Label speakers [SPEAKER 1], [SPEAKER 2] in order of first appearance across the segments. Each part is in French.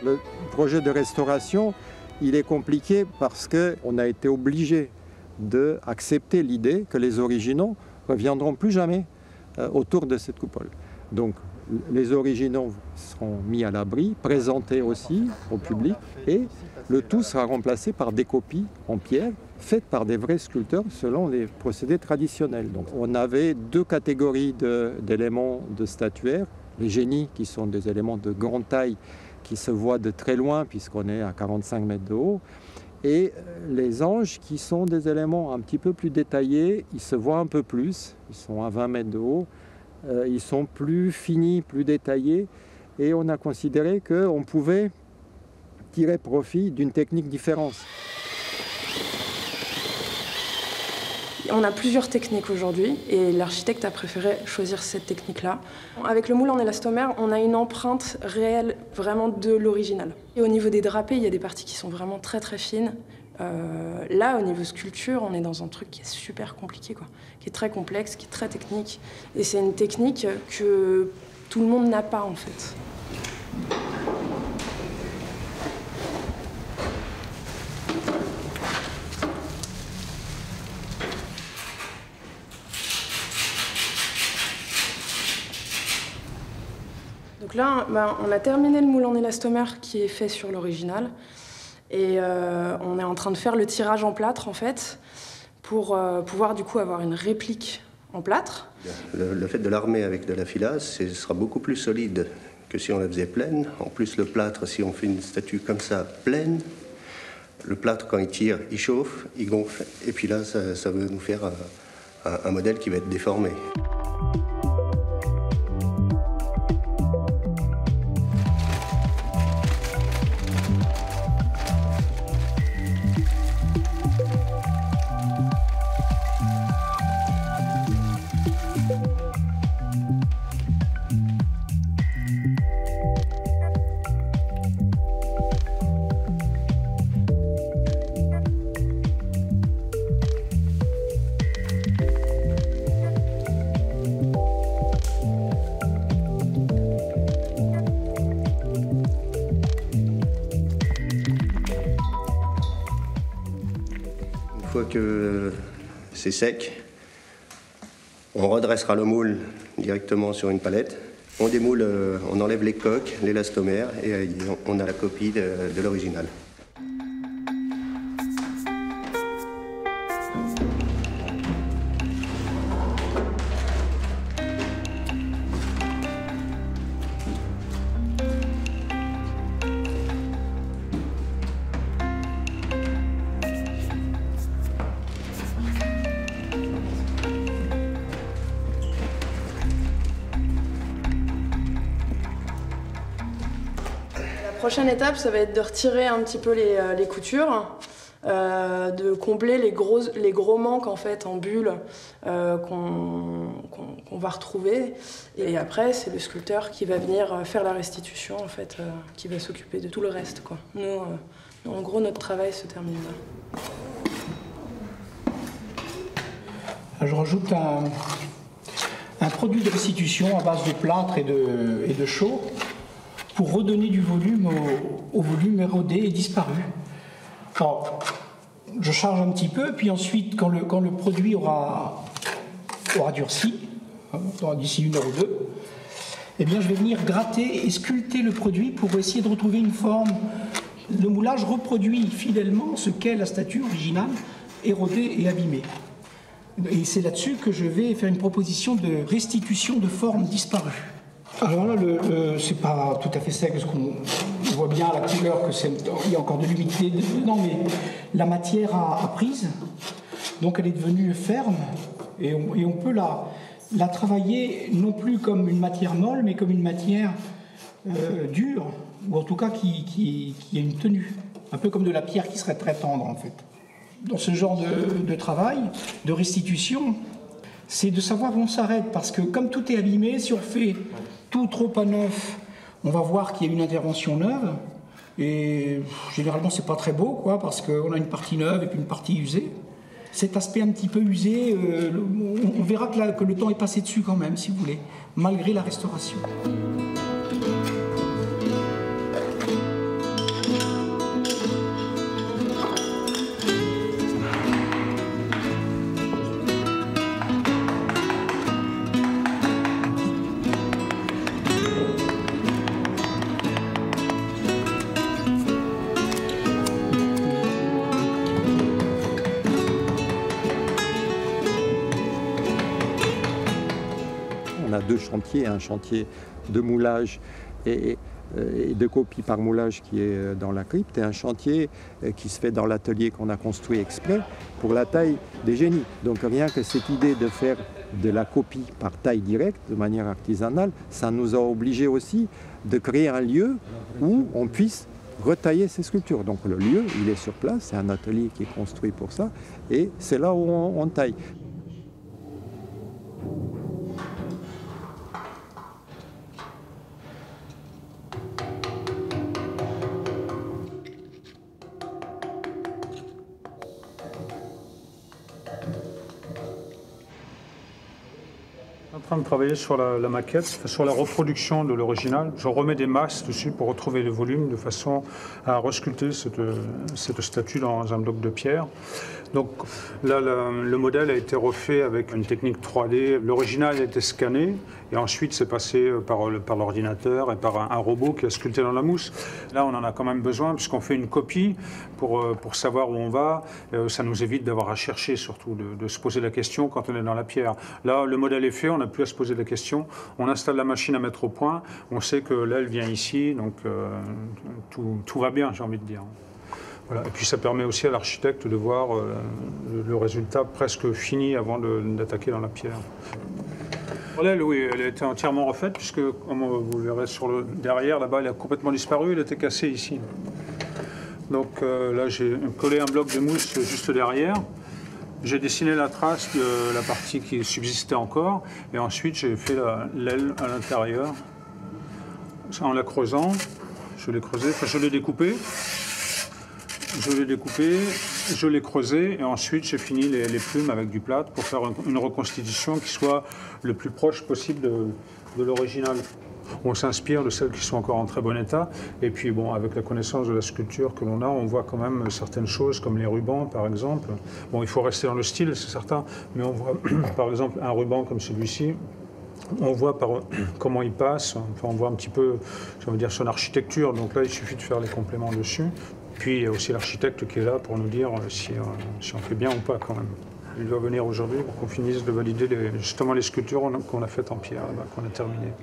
[SPEAKER 1] Le projet de restauration, il est compliqué parce qu'on a été obligé d'accepter l'idée que les originaux ne reviendront plus jamais autour de cette coupole. Donc les originaux seront mis à l'abri, présentés aussi au public, et le tout sera remplacé par des copies en pierre faites par des vrais sculpteurs selon les procédés traditionnels. Donc on avait deux catégories d'éléments de statuaire, les génies qui sont des éléments de grande taille qui se voient de très loin puisqu'on est à 45 mètres de haut, et les anges qui sont des éléments un petit peu plus détaillés, ils se voient un peu plus, ils sont à 20 mètres de haut, ils sont plus finis, plus détaillés, et on a considéré qu'on pouvait tirer profit d'une technique différente.
[SPEAKER 2] On a plusieurs techniques aujourd'hui et l'architecte a préféré choisir cette technique-là. Avec le moule en élastomère, on a une empreinte réelle vraiment de l'original. Et au niveau des drapés, il y a des parties qui sont vraiment très très fines. Là, au niveau sculpture, on est dans un truc qui est super compliqué, quoi, qui est très complexe, qui est très technique. Et c'est une technique que tout le monde n'a pas en fait. Donc là, on a terminé le moule en élastomère qui est fait sur l'original. Et on est en train de faire le tirage en plâtre, en fait, pour pouvoir du coup avoir une réplique en plâtre.
[SPEAKER 3] Le fait de l'armer avec de la filasse, ce sera beaucoup plus solide que si on la faisait pleine. En plus, le plâtre, si on fait une statue comme ça, pleine, le plâtre, quand il tire, il chauffe, il gonfle. Et puis là, ça veut nous faire un modèle qui va être déformé. Une fois que c'est sec, on redressera le moule directement sur une palette. On démoule, on enlève les coques, l'élastomère et on a la copie de l'original.
[SPEAKER 2] La prochaine étape, ça va être de retirer un petit peu les coutures, de combler les gros manques en fait en bulles qu'on va retrouver. Et après, c'est le sculpteur qui va venir faire la restitution en fait, qui va s'occuper de tout le reste, quoi. Nous, en gros, notre travail se termine là.
[SPEAKER 4] Je rajoute un produit de restitution à base de plâtre et de chaux, pour redonner du volume au volume érodé et disparu. Alors, je charge un petit peu, puis ensuite, quand le produit aura durci, d'ici 1 heure ou 2, eh bien, je vais venir gratter et sculpter le produit pour essayer de retrouver une forme. Le moulage reproduit fidèlement ce qu'est la statue originale, érodée et abîmée. Et c'est là-dessus que je vais faire une proposition de restitution de formes disparues. Alors là, c'est pas tout à fait sec, parce qu'on voit bien à la couleur qu'il y a encore de l'humidité dedans, mais la matière a prise, donc elle est devenue ferme, et on peut la travailler non plus comme une matière molle, mais comme une matière dure, ou en tout cas qui a une tenue, un peu comme de la pierre qui serait très tendre en fait. Dans ce genre de travail, de restitution, c'est de savoir où on s'arrête, parce que comme tout est abîmé, si on fait tout trop à neuf, on va voir qu'il y a une intervention neuve, et généralement c'est pas très beau, quoi, parce qu'on a une partie neuve et puis une partie usée. Cet aspect un petit peu usé, on verra que le temps est passé dessus quand même, si vous voulez, malgré la restauration.
[SPEAKER 1] deux chantiers, un chantier de moulage et de copie par moulage qui est dans la crypte, et un chantier qui se fait dans l'atelier qu'on a construit exprès pour la taille des génies. Donc rien que cette idée de faire de la copie par taille directe, de manière artisanale, ça nous a obligés aussi de créer un lieu où on puisse retailler ces sculptures. Donc le lieu, il est sur place, c'est un atelier qui est construit pour ça, et c'est là où on taille.
[SPEAKER 5] En train de travailler sur la maquette, sur la reproduction de l'original. Je remets des masses dessus pour retrouver le volume de façon à resculpter cette statue dans un bloc de pierre. Donc là, le modèle a été refait avec une technique 3D. L'original a été scanné et ensuite c'est passé par l'ordinateur et par un robot qui a sculpté dans la mousse. Là, on en a quand même besoin puisqu'on fait une copie pour savoir où on va. Ça nous évite d'avoir à chercher surtout, de se poser la question quand on est dans la pierre. Là, le modèle est fait, on n'a plus à se poser la question. On installe la machine à mettre au point. On sait que l'aile vient ici, donc tout va bien, j'ai envie de dire. Voilà. Et puis ça permet aussi à l'architecte de voir le résultat presque fini avant d'attaquer dans la pierre. L'aile, oui, elle a été entièrement refaite puisque, comme vous le verrez derrière, là-bas, elle a complètement disparu, elle était cassée ici. Donc là, j'ai collé un bloc de mousse juste derrière. J'ai dessiné la trace de la partie qui subsistait encore et ensuite j'ai fait l'aile à l'intérieur en la creusant. Je l'ai creusée, enfin je l'ai découpée. Je l'ai creusé et ensuite j'ai fini les plumes avec du plâtre pour faire une reconstitution qui soit le plus proche possible de l'original. On s'inspire de celles qui sont encore en très bon état et puis bon, avec la connaissance de la sculpture que l'on a, on voit quand même certaines choses comme les rubans par exemple. Bon, il faut rester dans le style, c'est certain, mais on voit par exemple un ruban comme celui-ci. On voit comment il passe, enfin, on voit un petit peu, j'ai envie de dire, son architecture. Donc là, il suffit de faire les compléments dessus. Puis il y a aussi l'architecte qui est là pour nous dire si on fait bien ou pas quand même. Il doit venir aujourd'hui pour qu'on finisse de valider justement les sculptures qu'on a faites en pierre, qu'on a terminées.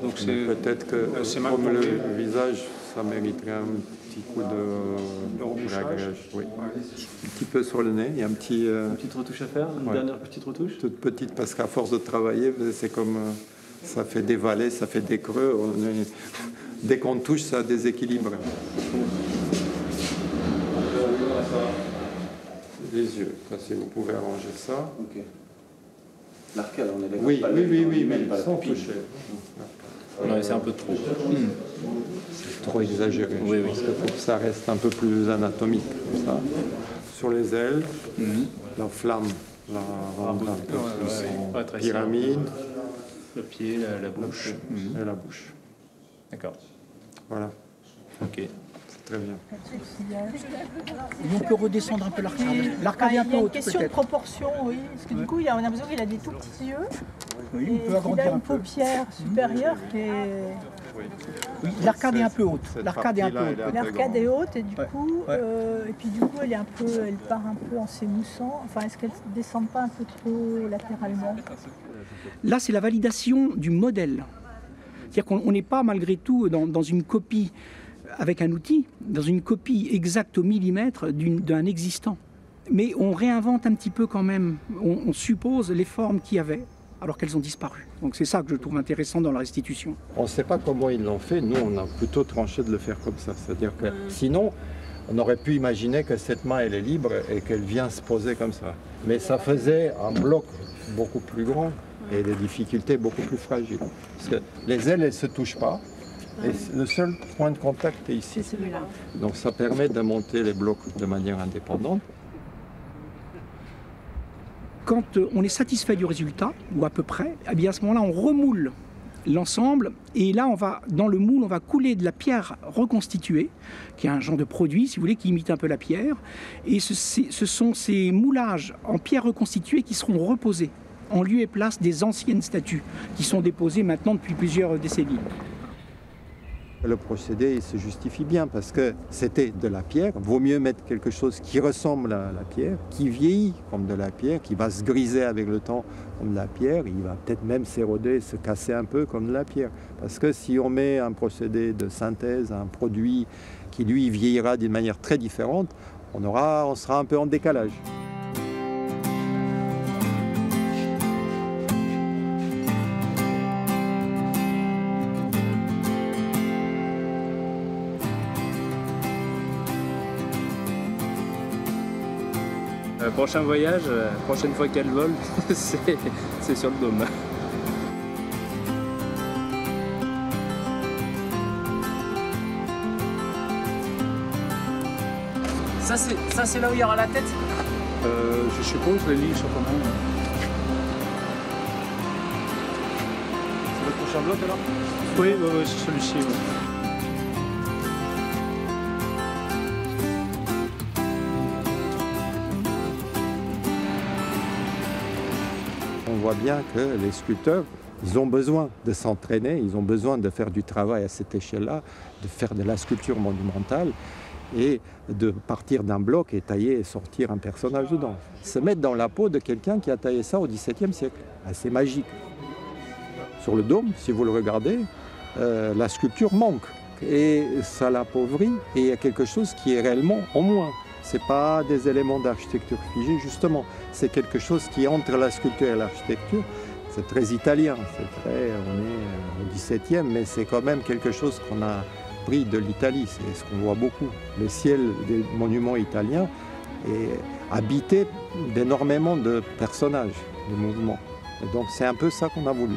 [SPEAKER 1] Donc peut-être que comme le visage, ça mériterait un petit coup de rebouchage. Oui. Un petit peu sur le nez, il y a une petite
[SPEAKER 6] retouche à faire, une dernière petite retouche.
[SPEAKER 1] Toute petite parce qu'à force de travailler, c'est comme ça fait des vallées, ça fait des creux. Dès qu'on touche, ça déséquilibre. Les yeux, si vous pouvez arranger ça.
[SPEAKER 6] Ok. L'arcade, on est d'accord.
[SPEAKER 1] Oui, mais sans toucher.
[SPEAKER 6] Non, c'est un peu trop.
[SPEAKER 1] C'est trop exagéré. Oui. Parce qu'il faut que ça reste un peu plus anatomique. Comme ça. Sur les ailes, la flamme, la rendre un peu plus en pyramide.
[SPEAKER 6] Le pied, la bouche.
[SPEAKER 1] Et la bouche.
[SPEAKER 6] D'accord.
[SPEAKER 1] Voilà.
[SPEAKER 6] Ok.
[SPEAKER 1] C'est très bien.
[SPEAKER 4] Et on peut redescendre un peu l'arcade. L'arcade est un peu haute.
[SPEAKER 7] Il y a une question de proportion, oui. Parce que du coup, on a l'impression qu'il a des tout petits yeux.
[SPEAKER 4] Oui, on peut
[SPEAKER 7] il
[SPEAKER 4] agrandir
[SPEAKER 7] a
[SPEAKER 4] un
[SPEAKER 7] une
[SPEAKER 4] peu.
[SPEAKER 7] paupière supérieure qui est...
[SPEAKER 4] Oui, l'arcade est un peu haute. L'arcade est un peu haute.
[SPEAKER 7] L'arcade est haute et du coup, et puis du coup, elle part un peu en s'émoussant. Enfin, est-ce qu'elle ne descend pas un peu trop latéralement?
[SPEAKER 4] Là, c'est la validation du modèle. C'est-à-dire qu'on n'est pas malgré tout dans une copie avec un outil, dans une copie exacte au millimètre d'un existant. Mais on réinvente un petit peu quand même, on suppose les formes qu'il y avait, alors qu'elles ont disparu. Donc c'est ça que je trouve intéressant dans la restitution.
[SPEAKER 1] On ne sait pas comment ils l'ont fait, nous on a plutôt tranché de le faire comme ça. C'est-à-dire que sinon, on aurait pu imaginer que cette main elle est libre et qu'elle vient se poser comme ça. Mais ça faisait un bloc beaucoup plus grand et des difficultés beaucoup plus fragiles. Parce que les ailes, elles ne se touchent pas. Et le seul point de contact est ici.
[SPEAKER 7] C'est celui-là.
[SPEAKER 1] Donc ça permet de monter les blocs de manière indépendante.
[SPEAKER 4] Quand on est satisfait du résultat, ou à peu près, eh bien à ce moment-là, on remoule l'ensemble. Et là, dans le moule, on va couler de la pierre reconstituée, qui est un genre de produit, si vous voulez, qui imite un peu la pierre. Et ce sont ces moulages en pierre reconstituée qui seront reposés en lieu et place des anciennes statues, qui sont déposées maintenant depuis plusieurs décennies.
[SPEAKER 1] Le procédé il se justifie bien parce que c'était de la pierre. Vaut mieux mettre quelque chose qui ressemble à la pierre, qui vieillit comme de la pierre, qui va se griser avec le temps comme de la pierre. Il va peut-être même s'éroder, se casser un peu comme de la pierre. Parce que si on met un procédé de synthèse, un produit qui lui vieillira d'une manière très différente, on sera un peu en décalage.
[SPEAKER 6] Prochain voyage, prochaine fois qu'elle vole, c'est sur le dôme.
[SPEAKER 8] Ça c'est là où il y aura la tête?
[SPEAKER 5] Je suppose les lits sont comment?
[SPEAKER 8] C'est le prochain bloc alors?
[SPEAKER 5] Oui, c'est celui-ci. Oui.
[SPEAKER 1] On voit bien que les sculpteurs, ils ont besoin de s'entraîner, ils ont besoin de faire du travail à cette échelle-là, de faire de la sculpture monumentale et de partir d'un bloc et tailler et sortir un personnage dedans. Se mettre dans la peau de quelqu'un qui a taillé ça au XVIIe siècle. C'est magique. Sur le dôme, si vous le regardez, la sculpture manque et ça l'appauvrit et il y a quelque chose qui est réellement en moins. Ce n'est pas des éléments d'architecture figés, justement. C'est quelque chose qui est entre la sculpture et l'architecture. C'est très italien, on est au XVIIe, mais c'est quand même quelque chose qu'on a pris de l'Italie. C'est ce qu'on voit beaucoup. Le ciel des monuments italiens est habité d'énormément de personnages, de mouvements. Et donc c'est un peu ça qu'on a voulu.